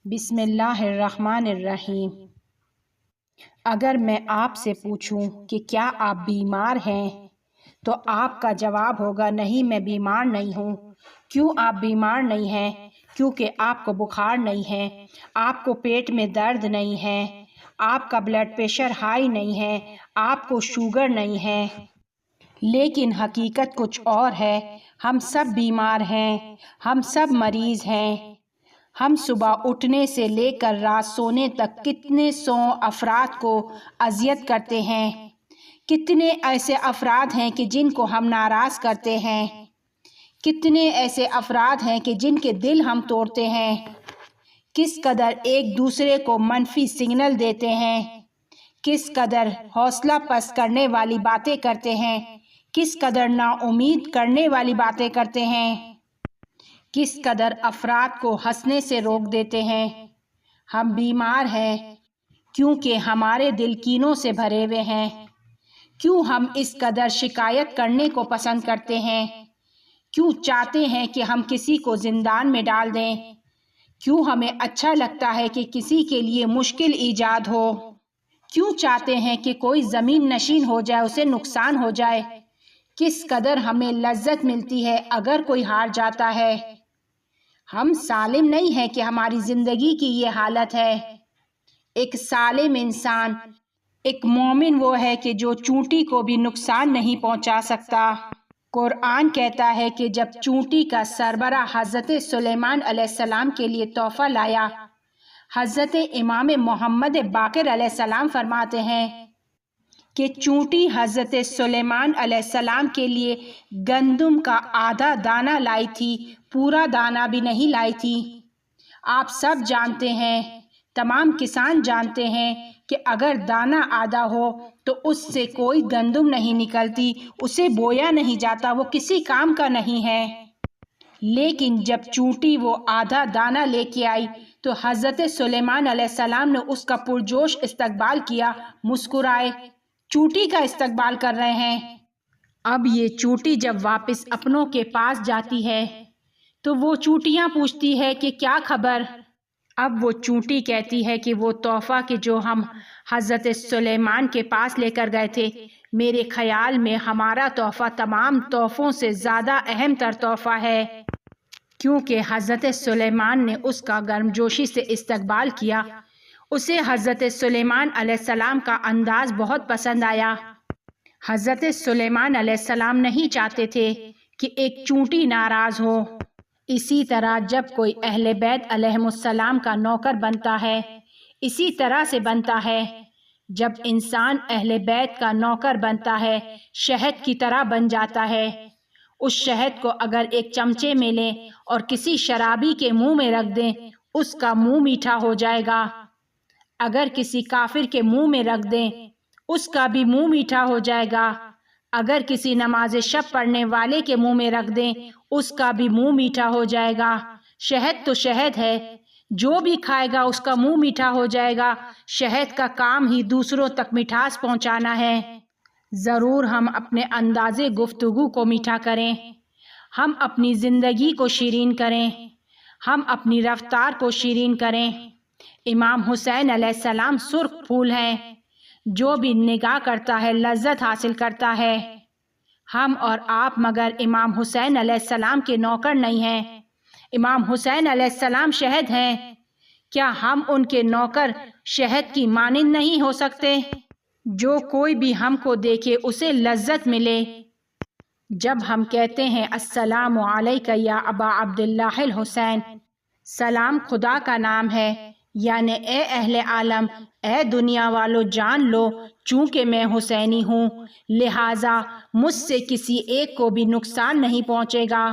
بسم اللہ الرحمن الرحیم۔ اگر میں آپ سے پوچھوں کہ کیا آپ بیمار ہیں تو آپ کا جواب ہوگا نہیں، میں بیمار نہیں ہوں۔ کیوں آپ بیمار نہیں ہیں؟ کیونکہ آپ کو بخار نہیں ہے، آپ کو پیٹ میں درد نہیں ہے، آپ کا بلڈ پریشر ہائی نہیں ہے، آپ کو شوگر نہیں ہے۔ لیکن حقیقت کچھ اور ہے، ہم سب بیمار ہیں، ہم سب مریض ہیں۔ ہم صبح اٹھنے سے لے کر رات سونے تک کتنے سو افراد کو اذیت کرتے ہیں، کتنے ایسے افراد ہیں کہ جن کو ہم ناراض کرتے ہیں، کتنے ایسے افراد ہیں کہ جن کے دل ہم توڑتے ہیں، کس قدر ایک دوسرے کو منفی سگنل دیتے ہیں، کس قدر حوصلہ پست کرنے والی باتیں کرتے ہیں، کس قدر نا امید کرنے والی باتیں کرتے ہیں، کس قدر افراد کو ہنسنے سے روک دیتے ہیں۔ ہم بیمار ہیں کیونکہ ہمارے دل کینوں سے بھرے ہوئے ہیں۔ کیوں ہم اس قدر شکایت کرنے کو پسند کرتے ہیں؟ کیوں چاہتے ہیں کہ ہم کسی کو زندان میں ڈال دیں؟ کیوں ہمیں اچھا لگتا ہے کہ کسی کے لیے مشکل ایجاد ہو؟ کیوں چاہتے ہیں کہ کوئی زمین نشین ہو جائے، اسے نقصان ہو جائے؟ کس قدر ہمیں لذت ملتی ہے اگر کوئی ہار جاتا ہے؟ ہم سالم نہیں ہیں کہ ہماری زندگی کی یہ حالت ہے۔ ایک سالم انسان، ایک مومن وہ ہے کہ جو چونٹی کو بھی نقصان نہیں پہنچا سکتا۔ قرآن کہتا ہے کہ جب چونٹی کا سربراہ حضرت سلیمان علیہ السلام کے لیے تحفہ لایا، حضرت امام محمد باقر علیہ السلام فرماتے ہیں کہ چونٹی حضرت سلیمان علیہ السلام کے لیے گندم کا آدھا دانہ لائی تھی، پورا دانہ بھی نہیں لائی تھی۔ آپ سب جانتے ہیں، تمام کسان جانتے ہیں کہ اگر دانہ آدھا ہو تو اس سے کوئی گندم نہیں نکلتی، اسے بویا نہیں جاتا، وہ کسی کام کا نہیں ہے۔ لیکن جب چونٹی وہ آدھا دانہ لے کے آئی تو حضرت سلیمان علیہ السلام نے اس کا پرجوش استقبال کیا، مسکرائے، چونٹی کا استقبال کر رہے ہیں۔ اب یہ چونٹی جب واپس اپنوں کے پاس جاتی ہے تو وہ چونٹیاں پوچھتی ہے کہ کیا خبر؟ اب وہ چونٹی کہتی ہے کہ وہ تحفہ کہ جو ہم حضرت سلیمان کے پاس لے کر گئے تھے، میرے خیال میں ہمارا تحفہ تمام تحفوں سے زیادہ اہم تر تحفہ ہے، کیونکہ حضرت سلیمان نے اس کا گرمجوشی سے استقبال کیا۔ اسے حضرت سلیمان علیہ السلام کا انداز بہت پسند آیا۔ حضرت سلیمان علیہ السلام نہیں چاہتے تھے کہ ایک چونٹی ناراض ہو۔ اسی طرح جب کوئی اہل بیت علیہم السلام کا نوکر بنتا ہے، اسی طرح سے بنتا ہے۔ جب انسان اہل بیت کا نوکر بنتا ہے، شہد کی طرح بن جاتا ہے۔ اس شہد کو اگر ایک چمچے میں لیں اور کسی شرابی کے منہ میں رکھ دیں، اس کا منہ میٹھا ہو جائے گا۔ اگر کسی کافر کے منہ میں رکھ دیں، اس کا بھی منہ میٹھا ہو جائے گا۔ اگر کسی نماز شب پڑھنے والے کے منہ میں رکھ دیں، اس کا بھی منہ میٹھا ہو جائے گا۔ شہد تو شہد ہے، جو بھی کھائے گا اس کا منہ میٹھا ہو جائے گا۔ شہد کا کام ہی دوسروں تک مٹھاس پہنچانا ہے۔ ضرور ہم اپنے انداز گفتگو کو میٹھا کریں، ہم اپنی زندگی کو شیرین کریں، ہم اپنی رفتار کو شیرین کریں۔ امام حسین علیہ السلام سرخ پھول ہیں، جو بھی نگاہ کرتا ہے لذت حاصل کرتا ہے۔ ہم اور آپ مگر امام حسین علیہ السلام کے نوکر نہیں ہیں۔ امام حسین علیہ السلام شہد ہیں، کیا ہم ان کے نوکر شہد کی مانند نہیں ہو سکتے؟ جو کوئی بھی ہم کو دیکھے اسے لذت ملے۔ جب ہم کہتے ہیں السلام علیک یا ابا عبداللہ الحسین، سلام خدا کا نام ہے، یعنی اے اہل عالم، اے دنیا والو جان لو، چونکہ میں حسینی ہوں، لہٰذا مجھ سے کسی ایک کو بھی نقصان نہیں پہنچے گا۔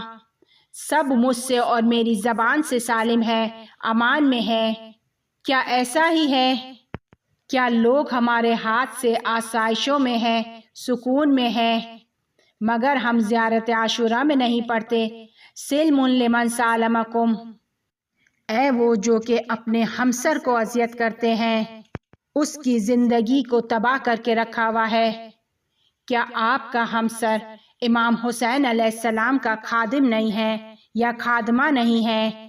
سب مجھ سے اور میری زبان سے سالم ہے، امان میں ہے۔ کیا ایسا ہی ہے؟ کیا لوگ ہمارے ہاتھ سے آسائشوں میں ہیں، سکون میں ہیں؟ مگر ہم زیارت عاشوراء میں نہیں پڑھتے سلم لمن سالمکم، اے وہ جو کہ اپنے ہمسر کو اذیت کرتے ہیں، اس کی زندگی کو تباہ کر کے رکھا ہوا ہے۔ کیا آپ کا ہمسر امام حسین علیہ السلام کا خادم نہیں ہے یا خادمہ نہیں ہے؟